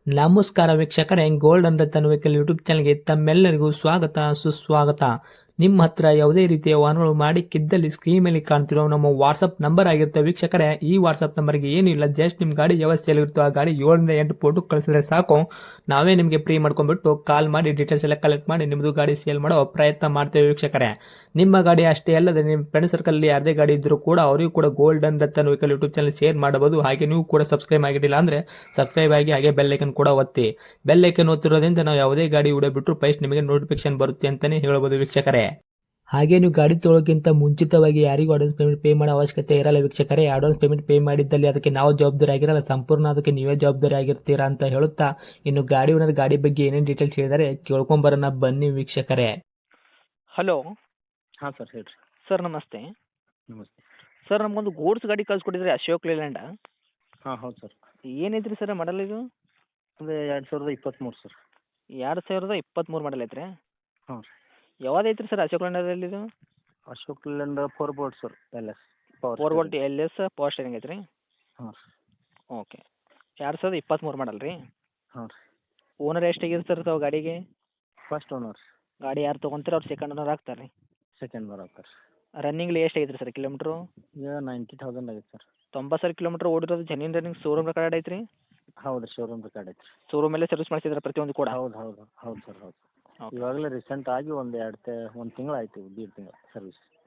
ನಮಸ್ಕಾರ ವೀಕ್ಷಕರೇ, gold and Ratan vehicle YouTube ಚಾನಲ್ಗೆ ತಮ್ಮೆಲ್ಲರಿಗೂ ಸ್ವಾಗತ ಸುಸ್ವಾಗತ. ನಿಮ್ಮ ಹತ್ರ ಯಾವುದೇ ರೀತಿಯ ವಾಹನಗಳು ಮಾಡಿಕ್ಕಿದ್ದಲ್ಲಿ ಸ್ಕ್ರೀನ್ ಮೇಲೆ ಕಾಣ್ತಿರೋ ನಮ್ಮ ವಾಟ್ಸಪ್ ನಂಬರ್ ಆಗಿರುತ್ತೆ ವೀಕ್ಷಕರೇ. ಈ ವಾಟ್ಸಪ್ ನಂಬರ್ಗೆ ಏನಿಲ್ಲ, ಜಸ್ಟ್ ನಿಮ್ಮ ಗಾಡಿ ವ್ಯವಸ್ಥೆಯಲ್ಲಿರುತ್ತೋ ಆ ಗಾಡಿ 7 ಫೋಟೋ ಕಳಿಸಿದ್ರೆ ಸಾಕು, ನಾವೇ ನಿಮಗೆ ಫ್ರೀ ಮಾಡ್ಕೊಂಡ್ಬಿಟ್ಟು ಕಾಲ್ ಮಾಡಿ ಡೀಟೇಲ್ಸ್ ಎಲ್ಲ ಕಲೆಕ್ಟ್ ಮಾಡಿ ನಿಮ್ಮದು ಗಾಡಿ ಸೇಲ್ ಮಾಡೋ ಪ್ರಯತ್ನ ಮಾಡ್ತೇವೆ ವೀಕ್ಷಕರೇ. ನಿಮ್ಮ ಗಾಡಿ ಅಷ್ಟೇ ಅಲ್ಲದೆ ನಿಮ್ಮ ಫ್ರೆಂಡ್ ಸರ್ಕಲ್ ಯಾರದೇ ಗಾಡಿ ಇದ್ದರೂ ಕೂಡ ಅವರಿಗೂ ಕೂಡ gold and Ratan vehicle YouTube channel share ಮಾಡಬಹುದು. ಹಾಗೆ ನೀವು ಕೂಡ ಸಬ್ಸ್ಕ್ರೈಬ್ ಆಗಿರಲಿಲ್ಲ ಅಂದರೆ ಸಬ್ಸ್ಕ್ರೈಬ್ ಆಗಿ ಹಾಗೆ ಬೆಲ್ ಐಕನ್ ಕೂಡ ಒತ್ತಿ. ಬೆಲ್ ಐಕನ್ ಒತ್ತಿರೋದ್ರಿಂದ ನಾವು ಯಾವುದೇ ಗಾಡಿ ಬಿಟ್ಟರು ಫಸ್ಟ್ ನಿಮಗೆ ನೋಟಿಫಿಕೇಶನ್ ಬರುತ್ತೆ ಅಂತಾನೆ ಹೇಳ್ಬೋದು ವೀಕ್ಷಕರೇ. ಹಾಗೆ ನೀವು ಗಾಡಿ ತೊಳೋಕ್ಕಿಂತ ಮುಂಚಿತವಾಗಿ ಯಾರಿಗೂ ಅಡ್ವಾನ್ಸ್ ಪೇಮೆಂಟ್ ಪೇ ಮಾಡೋ ಅವಶ್ಯಕತೆ ಇರಲ್ಲ ವೀಕ್ಷಕರೇ. ಅಡ್ವಾನ್ಸ್ ಪೇಮೆಂಟ್ ಪೇ ಮಾಡಿದ್ದಲ್ಲಿ ಅದಕ್ಕೆ ನಾವು ಜವಾಬ್ದಾರಿ ಆಗಿರಲ್ಲ, ಸಂಪೂರ್ಣ ಅದಕ್ಕೆ ನೀವೇ ಜವಾಬ್ದಾರಿ ಆಗಿರ್ತೀರಾ ಅಂತ ಹೇಳುತ್ತಾ, ಇನ್ನು ಗಾಡಿ ಓನರ್ ಗಾಡಿ ಬಗ್ಗೆ ಏನೇನು ಡೀಟೇಲ್ಸ್ ಹೇಳಿದರೆ ಕೇಳ್ಕೊಂಬರೋಣ ಬನ್ನಿ ವೀಕ್ಷಕರೇ. ಹಲೋ ಹಾಂ ಸರ್ ಹೇಳ್ರಿ. ಸರ್, ನಮಸ್ತೆ. ನಮಸ್ತೆ. ಸರ್, ನಮಗೊಂದು ಗೂಡ್ಸ್ ಗಾಡಿ ಕಳ್ಸಿಕೊಟ್ಟಿದ್ರಿ, ಅಶೋಕ್ ಲೇಲ್ಯಾಂಡ. ಹಾಂ ಹೌದು ಸರ್. ಏನೈತ್ರಿ ಸರ್ ಮಾಡಲ್ ಇದು? ಅದೇ 2023 ಸರ್. 2023 ಮಾಡಲ್ ಐತ್ರಿ? ಹಾಂ ರೀ. ಯಾವ್ದು ಐತ್ರಿ ಸರ್ ಅಶೋಕ್ ಲೇಲ್ಯಾಂಡಲ್ಲಿ ಇದು? Ashok Leyland 4 bolt sir, LS 4 volt LS power steering ಐತ್ರಿ? ಹಾಂ ರೀ. ಓಕೆ. 2023 ಮಾಡಲ್ ರೀ? ಹಾಂ ರೀ. ಓನರ್ ಎಷ್ಟಾಗಿದೆ ಸರ್ ತಾವು ಗಾಡಿಗೆ? First owner. ಗಾಡಿ ಯಾರು ತೊಗೊಂತೀರ ಅವ್ರು ಸೆಕೆಂಡ್ ಓನರ್ ಆಗ್ತಾರೆ ರೀ? ಸೆಕೆಂಡ್ ಓನರ್ ಆಗ್ತಾರೆ. ರನ್ನಿಂಗ್ಲಿ ಎಷ್ಟು ಆಗೈತ್ರಿ ಸರ್ ಕಿಲೋಮೀಟ್ರು? ಈಗ 90,000 ಆಗೈತೆ ಸರ್. 90,000 ಕಿಲೋಮೀಟ್ರ್ ಓಡಿರೋದು ಜೆನ್ಯೂನ್ ರನ್ನಿಂಗ್ ಶೋರೂಮ್ ರೆಕಾರ್ಡ್ ಐತ್ರಿ? ಹೌದು, ಶೋರೂಮ್ ರೆಕಾರ್ಡ್ ಐತೆ ರೀ. ಶೋರೂಮಲ್ಲೇ ಸರ್ವಿಸ್ ಮಾಡಿಸಿದ್ರೆ ಪ್ರತಿಯೊಂದು ಕೂಡ? ಹೌದು ಹೌದು ಹೌದು ಸರ್, ಹೌದು. ಓಕೆ. ಇವಾಗಲೇ ರೀಸೆಂಟ್ ಆಗಿ ಒಂದು ತಿಂಗಳು ಆಯ್ತು, 1.5 ತಿಂಗಳು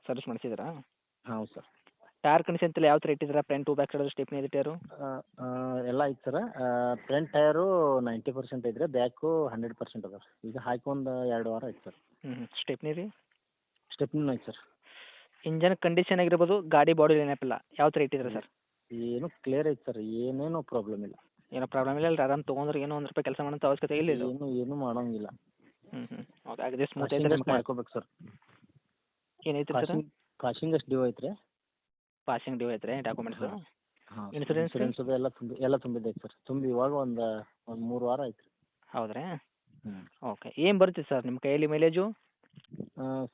ಸರ್ವಿಸ್ ಮಾಡಿಸಿದ್ರಾ? ಹೌದು ಸರ್. ಟೈರ್ ಕಂಡೀಷನ್ ಎಲ್ಲ ಯಾವ ಥರ ಇಟ್ಟಿದ್ದೀರಾ? ಫ್ರಂಟ್ ಬ್ಯಾಕ್ ಸೈಡ್ ಸ್ಟೆಪ್ನಿ ಇದೆ ಟೈರು? ಎಲ್ಲ ಐತೆ ಸರ್. ಫ್ರಂಟ್ ಟಯರು 90% ಐತ್ರಿ, ಬ್ಯಾಕು 100% ಅದ. ಈಗ ಹಾಕಿ ಒಂದು 2 ವಾರ ಆಯ್ತು ಸರ್. ಸ್ಟೆಪ್ನಿ ರೀ? ಸ್ಟೆಪ್ನಿನೂ ಐತೆ ಸರ್. ಇಂಜನ್ ಕಂಡೀಷನ್ ಆಗಿರ್ಬೋದು, ಗಾಡಿ ಬಾಡಿ ನೆನಪಿಲ್ಲ, ಯಾವ ಥರ ಇಟ್ಟಿದ್ದೀರಾ ಸರ್? ಏನು ಕ್ಲಿಯರ್ ಐತೆ ಸರ್, ಏನೇನು ಪ್ರಾಬ್ಲಮ್ ಇಲ್ಲ. ಏನೋ ಪ್ರಾಬ್ಲಮ್ ಇಲ್ಲ ಅಲ್ಲ? ಆರಾಮ್ ತೊಗೊಂಡ್ರೆ ಏನೋ 1 ರೂಪಾಯಿ ಕೆಲಸ ಮಾಡೋಂಥ ಅವಶ್ಯಕತೆ ಇಲ್ಲ ಇದು? ಏನು ಮಾಡೋಂಗಿಲ್ಲ. ಓಕೆ. ಅದೇ ಸ್ಮೂತ್ ಐತೆ ಮಾಡ್ಕೋಬೇಕು ಸರ್. ಏನೈತೆ ಸರ್? ಪಾಸಿಂಗ್ ಅಷ್ಟು ಡ್ಯೂ ಐತ್ರಿ. ಪಾಸಿಂಗ್ ಡ್ಯೂ ಐತ್ರಿ ಡಾಕ್ಯುಮೆಂಟ್ಸು? ಹಾಂ. ಇನ್ಸೂರೆನ್ಸ್ ಅದು ಎಲ್ಲ ತುಂಬಿದ್ದೈತೆ ಸರ್. ಇವಾಗ ಒಂದು 3 ವಾರ ಆಯ್ತು ರೀ. ಹೌದ್ರಾ? ಹ್ಞೂ. ಓಕೆ. ಏನು ಬರುತ್ತೆ ಸರ್ ನಿಮ್ಮ ಕೈಯಲ್ಲಿ ಮೈಲೇಜು?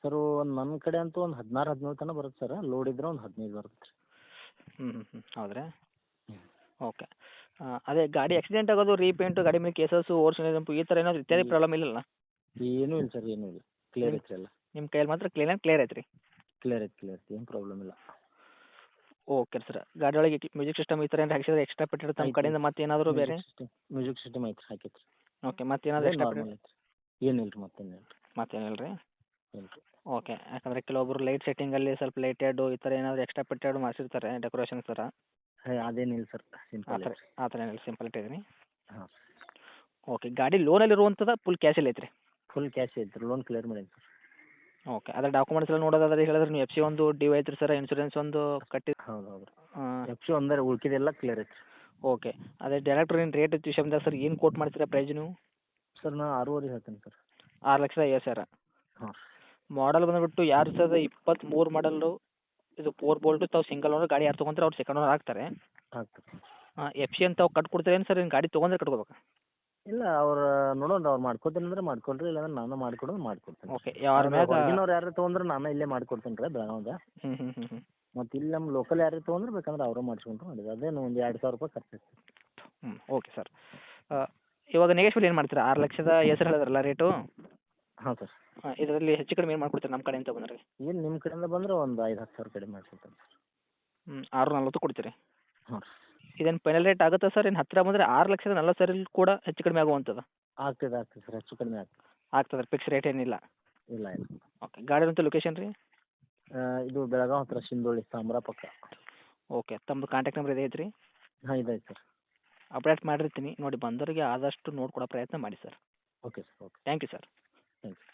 ಸರ್ ನನ್ನ ಕಡೆ ಅಂತೂ ಒಂದು 16-17 ತನಕ ಬರುತ್ತೆ ಸರ್. ಲೋಡ್ ಇದ್ರೆ ಒಂದು 15 ಬರುತ್ತೆ ರೀ. ಹೌದ್ರಾ? ಹ್ಞೂ. ಓಕೆ. ಅದೇ ಗಾಡಿ ಆಕ್ಸಿಡೆಂಟ್ ಆಗೋದು, ರೀಪೇಂಟು, ಗಾಡಿ ಮೇಲೆ ಕೇಸಸ್ಸು, ಓರ್ಜಿನಲ್ ಜಂಪು ಈ ಥರ ಏನಾದರೂ ಇತ್ಯಾದಿ ಪ್ರಾಬ್ಲಮ್ ಇಲ್ಲಲ್ಲ? ಏನೂ ಇಲ್ಲ ಸರ್, ಏನೂ ಇಲ್ಲ. ಕ್ಲಿಯರ್ ಐತ್ರಿ ಎಲ್ಲ. ನಿಮ್ಮ ಕೈಯಲ್ಲಿ ಮಾತ್ರ ಕ್ಲಿಯರ್ ಐತ್ರಿ? ಕ್ಲಿಯರ್ ಐತೆ, ಏನು ಪ್ರಾಬ್ಲಮ್ ಇಲ್ಲ. Okay sir. ಗಾಡಿ ಒಳಗೆ ಮ್ಯೂಸಿಕ್ ಸಿಸ್ಟಮ್ ಈ ಥರ ಏನಾರು ಹಾಕ್ಸಿದ್ರೆ ಎಕ್ಸ್ಟ್ರಾ ಪೆಟ್ಟಿರೋ ತಮ್ಮ ಕಡೆಯಿಂದ ಮತ್ತೆ ಏನಾದರೂ ಬೇರೆ? ಮ್ಯೂಸಿಕ್ ಸಿಸ್ಟಮ್ ಐತೆ, ಹಾಕೈತೆ ರೀ. ಓಕೆ. ಮತ್ತೇನಾದರೂ ಎಕ್ಸ್ಟ್ರಾ ನಾರ್ಮಲ್ ಐತೆ. ಏನಿಲ್ಲ ರೀ, ಮತ್ತೇನಿಲ್ಲ ರೀ. ಮತ್ತೇನಿಲ್ಲ ರೀ? ಇಲ್ಲ ರೀ. ಓಕೆ. ಯಾಕಂದರೆ ಕೆಲವೊಬ್ಬರು ಲೈಟ್ ಸೆಟ್ಟಿಂಗಲ್ಲಿ ಸ್ವಲ್ಪ ಲೈಟೆಡು ಈ ಥರ ಏನಾದರೂ ಎಕ್ಸ್ಟ್ರಾ ಪೆಟ್ಟೆಡು ಮಾಡಿಸಿರ್ತಾರೆ ಡೆಕೋರೇಷನ್ ಥರ. ಅದೇನಿಲ್ಲ ಸರ್, ಆ ಸಿಂಪಲ್ ಥರ ಐತೆ. ಆ ಥರ ಏನಿಲ್ಲ, ಸಿಂಪಲ್ ಇಟ್ಟಿದ್ದೀನಿ. ಹಾಂ. ಓಕೆ. ಗಾಡಿ ಲೋನಲ್ಲಿ ಇರುವಂಥದ್ದು ಫುಲ್ ಕ್ಯಾಶಲ್ಲಿ ಐತ್ರಿ? ಫುಲ್ ಕ್ಯಾಶ್ ಐತೆ ರೀ, ಲೋನ್ ಕ್ಲಿಯರ್ ಮಾಡೀನಿ ಸರ್. ಓಕೆ. ಅದ್ರ ಡಾಕ್ಯುಮೆಂಟ್ಸ್ ಎಲ್ಲ ನೋಡೋದಾದ್ರೆ ಹೇಳಿದ್ರೆ ನೀವು FC ಒಂದು ಡ್ಯೂ ಐತ್ರಿ ಸರ್, ಇನ್ಸೂರೆನ್ಸ್ ಒಂದು ಕಟ್ಟಿ? ಹೌದು ಹೌದು. FC ಒಂದರೆ ಉಳ್ಕಿದೆಲ್ಲ ಕ್ಲಿಯರ್ ಐತೆ. ಓಕೆ. ಅದೇ ಡೈರೆಕ್ಟ್ರ್ ಏನು ರೇಟ್ ವಿಷಯದಾಗ ಸರ್ ಏನು ಕೋಟ್ ಮಾಡ್ತೀರಾ ಪ್ರೈಸ್ ನೀವು? ಸರ್ ನಾನು 6.5 ಹೇಳ್ತೀನಿ ಸರ್. 6,50,000? ಹಾಂ. ಮಾಡಲ್ ಬಂದುಬಿಟ್ಟು 2023 ಮಾಡಲ್ಲು. ಇದು 4 ಬೋಲ್ಟು. ತಾವು ಸಿಂಗಲ್ ಓನರ್ ಗಾಡಿ ಯಾರು ತೊಗೊಂತಾರೆ ಅವ್ರು ಸೆಕೆಂಡ್ ಓನರ್ ಆಗ್ತಾರೆ. ಆಗ್ತದೆ. FC ಅಂತ ತಾವು ಕಟ್ಕೊಡ್ತೀರೇನು ಸರ್? ಗಾಡಿ ತೊಗೊಂಡ್ರೆ ಕಟ್ಕೋಬೇಕಾ? ಇಲ್ಲ, ಅವ್ರು ನೋಡೋಣ, ಅವ್ರು ಮಾಡ್ಕೊತೀನಿ ಅಂದ್ರೆ ಮಾಡ್ಕೊಳ್ರಿ, ಇಲ್ಲಾಂದ್ರೆ ನಾನು ಮಾಡ್ಕೊಡೋದು ಮಾಡ್ಕೊಡ್ತೀನಿ. ಓಕೆ. ಯಾರ ಮ್ಯಾಗ? ಹೊರಗಿನವ್ರು ಯಾರು ತೊಗೊಂಡ್ರೆ ನಾನು ಇಲ್ಲೇ ಮಾಡ್ಕೊಡ್ತೀನಿ ರೀ ಬೆಳಗಾವ್ದ. ಹ್ಞೂ. ಮತ್ತು ಇಲ್ಲಿ ನಮ್ಮ ಲೋಕಲ್ ಯಾರು ತೊಗೊಂಡ್ರೆ ಬೇಕಂದ್ರೆ ಅವರೇ ಮಾಡಿಸ್ಕೊಂಡ್ರೆ ಮಾಡಿದ್ರು, ಅದೇನು ಒಂದು 2,000 ರೂಪಾಯಿ ಖರ್ಚು ಆಗ್ತದೆ. Okay sir. ಇವಾಗ ನೆಗೆಶ್ವಲ್ ಏನು ಮಾಡ್ತೀರಾ? 6,00,000 ಹೆಸರು ಹೇಳಿದ್ರಲ್ಲ ರೇಟು? ಹಾಂ ಸರ್. ಇದರಲ್ಲಿ ಹೆಚ್ಚು ಕಡಿಮೆ ಏನು ಮಾಡ್ಕೊಡ್ತೀರಾ ನಮ್ಮ ಕಡೆಯಿಂದ ಬಂದರೆ? ಏನು ನಿಮ್ಮ ಕಡೆಯಿಂದ ಬಂದರೆ ಒಂದು 5-10 ಸಾವಿರ ಕಡಿಮೆ ಮಾಡಿಸ್ಕೊಡ್ತೀನಿ ಸರ್. 640 ಕೊಡ್ತೀರಿ? ಹಾಂ. ಇದೇನು ಫೈನಲ್ ರೇಟ್ ಆಗುತ್ತಾ ಸರ್? ಇನ್ನು ಹತ್ತಿರ ಬಂದರೆ 6,40,000 ಕೂಡ ಹೆಚ್ಚು ಕಡಿಮೆ ಆಗುವಂಥದ್ದು? ಆಗ್ತದೆ ಸರ್, ಹೆಚ್ಚು ಕಡಿಮೆ ಆಗ್ತದೆ. ಆಗ್ತದೆ, ಫಿಕ್ಸ್ ರೇಟ್ ಏನಿಲ್ಲ? ಇಲ್ಲ. ಓಕೆ. ಗಾಡಿ ಅಂತ ಲೊಕೇಶನ್ ರೀ? ಇದು ಬೆಳಗಾವ್ ಹತ್ರ ಶಿಂದೋಳಿ ಸಾಂಬ್ರಾ ಪಕ್ಕ. ಓಕೆ. ತಮ್ಮದು ಕಾಂಟ್ಯಾಕ್ಟ್ ನಂಬರ್ ಇದೆ ಐತ್ರಿ? ಹಾಂ, ಇದೈತೆ ಸರ್. ಅಪ್ಡೇಟ್ ಮಾಡಿರ್ತೀನಿ ನೋಡಿ, ಬಂದವರಿಗೆ ಆದಷ್ಟು ನೋಡ್ಕೊಡೋ ಪ್ರಯತ್ನ ಮಾಡಿ ಸರ್. Okay sir. Okay. Thank you sir. Thank you.